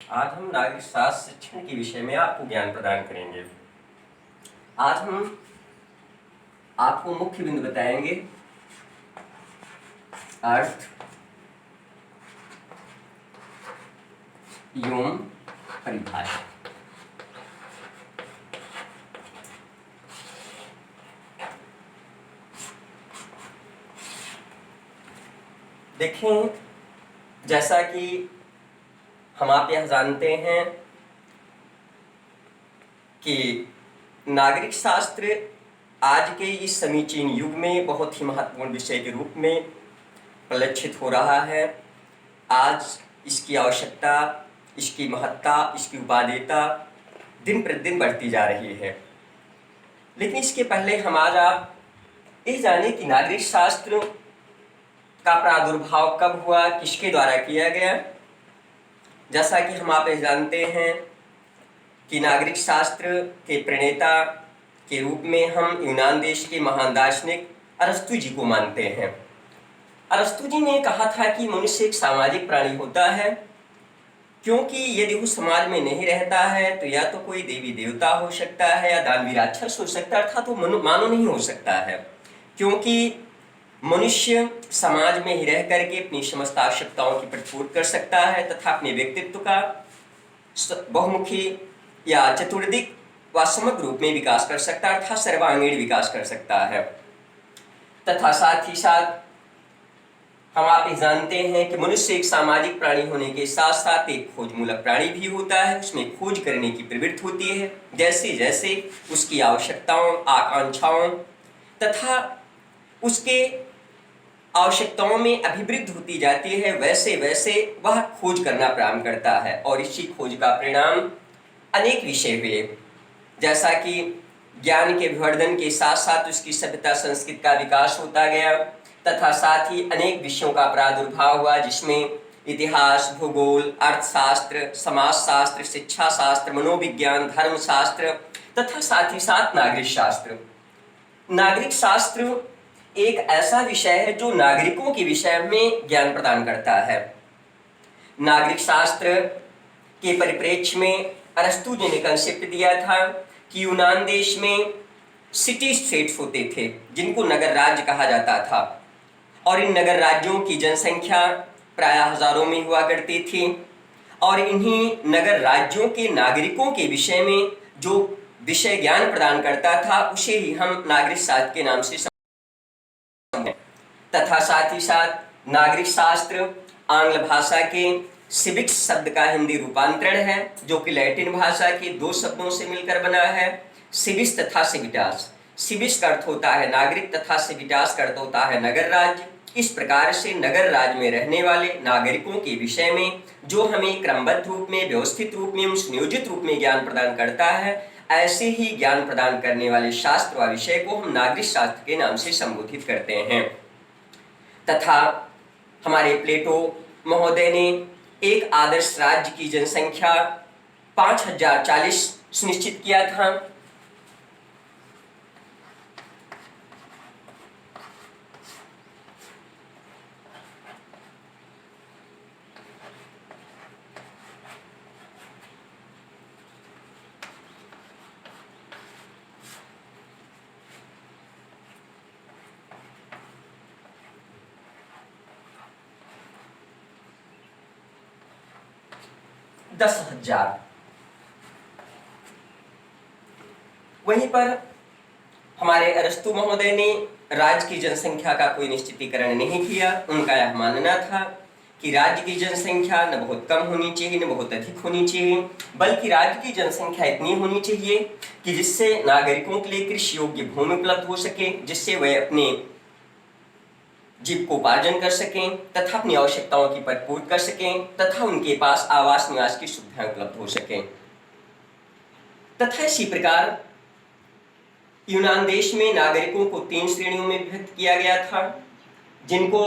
आज हम नागरिक शास्त्र शिक्षण के विषय में आपको ज्ञान प्रदान करेंगे। आज हम आपको मुख्य बिंदु बताएंगे अर्थ एवं परिभाषा। देखें, जैसा कि हम आप यह जानते हैं कि नागरिक शास्त्र आज के इस समीचीन युग में बहुत ही महत्वपूर्ण विषय के रूप में परिलक्षित हो रहा है। आज इसकी आवश्यकता, इसकी महत्ता, इसकी उपादेयता दिन प्रतिदिन बढ़ती जा रही है। लेकिन इसके पहले हम आज आप ये जाने कि नागरिक शास्त्र का प्रादुर्भाव कब हुआ, किसके द्वारा किया गया। जैसा कि हम आप जानते हैं कि नागरिक शास्त्र के प्रणेता के रूप में हम यूनान देश के महान दार्शनिक अरस्तु जी को मानते हैं। अरस्तु जी ने कहा था कि मनुष्य एक सामाजिक प्राणी होता है, क्योंकि यदि वो समाज में नहीं रहता है तो या तो कोई देवी देवता हो सकता है या दानवीर राक्षस हो सकता है, अर्थात वो मानव नहीं हो सकता है। क्योंकि मनुष्य समाज में ही रह करके अपनी समस्त आवश्यकताओं की प्रतिपूर्ति कर सकता है तथा अपने व्यक्तित्व का बहुमुखी या चतुर्दिक व समग्र रूप में विकास कर सकता है, अर्थात सर्वांगीण विकास कर सकता है। तथा साथ ही साथ हम आप जानते हैं कि मनुष्य एक सामाजिक प्राणी होने के साथ साथ एक खोजमूलक प्राणी भी होता है। उसमें खोज करने की प्रवृत्ति होती है। जैसे जैसे उसकी आवश्यकताओं, आकांक्षाओं तथा उसके आवश्यकताओं में अभिवृद्धि होती जाती है, वैसे वैसे वह खोज करना प्रारंभ करता है और इसी खोज का परिणाम अनेक विषय हुए। जैसा कि ज्ञान के विवर्धन के साथ साथ उसकी सभ्यता संस्कृति का विकास होता गया तथा साथ ही अनेक विषयों का प्रादुर्भाव हुआ, जिसमें इतिहास, भूगोल, अर्थशास्त्र, समाजशास्त्र, शिक्षा शास्त्र, मनोविज्ञान, धर्मशास्त्र तथा साथ ही साथ नागरिक शास्त्र। नागरिक शास्त्र एक ऐसा विषय है जो नागरिकों के विषय में ज्ञान प्रदान करता है। नागरिक शास्त्र के परिप्रेक्ष्य में अरस्तु जी ने कंसेप्ट दिया था कि यूनान देश में सिटी स्टेट्स होते थे जिनको नगर राज्य कहा जाता था, और इन नगर राज्यों की जनसंख्या प्रायः हजारों में हुआ करती थी, और इन्हीं नगर राज्यों के नागरिकों के विषय में जो विषय ज्ञान प्रदान करता था उसे ही हम नागरिक शास्त्र के नाम से तथा साथ ही साथ नागरिक शास्त्र आंग्ल भाषा के सिविक्स शब्द का हिंदी रूपांतरण है, जो कि लैटिन भाषा के दो शब्दों से मिलकर बना है, सिविस तथा सिविटास। सिविस का अर्थ होता है नागरिक तथा सिविटास का अर्थ होता है नगर राज्य। इस प्रकार से नगर राज्य में रहने वाले नागरिकों के विषय में जो हमें क्रमबद्ध रूप में, व्यवस्थित रूप में, सुनियोजित रूप में ज्ञान प्रदान करता है, ऐसे ही ज्ञान प्रदान करने वाले शास्त्र व विषय को हम नागरिक शास्त्र के नाम से संबोधित करते हैं। तथा हमारे प्लेटो महोदय ने एक आदर्श राज्य की जनसंख्या 5040 सुनिश्चित किया था। वहीं पर हमारे अरस्तु महोदय ने राज्य की जनसंख्या का कोई निश्चितीकरण नहीं किया। उनका यह मानना था कि राज्य की जनसंख्या न बहुत कम होनी चाहिए न बहुत अधिक होनी चाहिए, बल्कि राज्य की जनसंख्या इतनी होनी चाहिए कि जिससे नागरिकों के लिए कृषि योग्य भूमि उपलब्ध हो सके, जिससे वे अपने जीविकोपार्जन कर सकें तथा अपनी आवश्यकताओं की परिपूर्ति कर सकें तथा उनके पास आवास निवास की सुविधाएं उपलब्ध हो सकें। तथा इसी प्रकार यूनान देश में नागरिकों को 3 श्रेणियों में विभक्त किया गया था, जिनको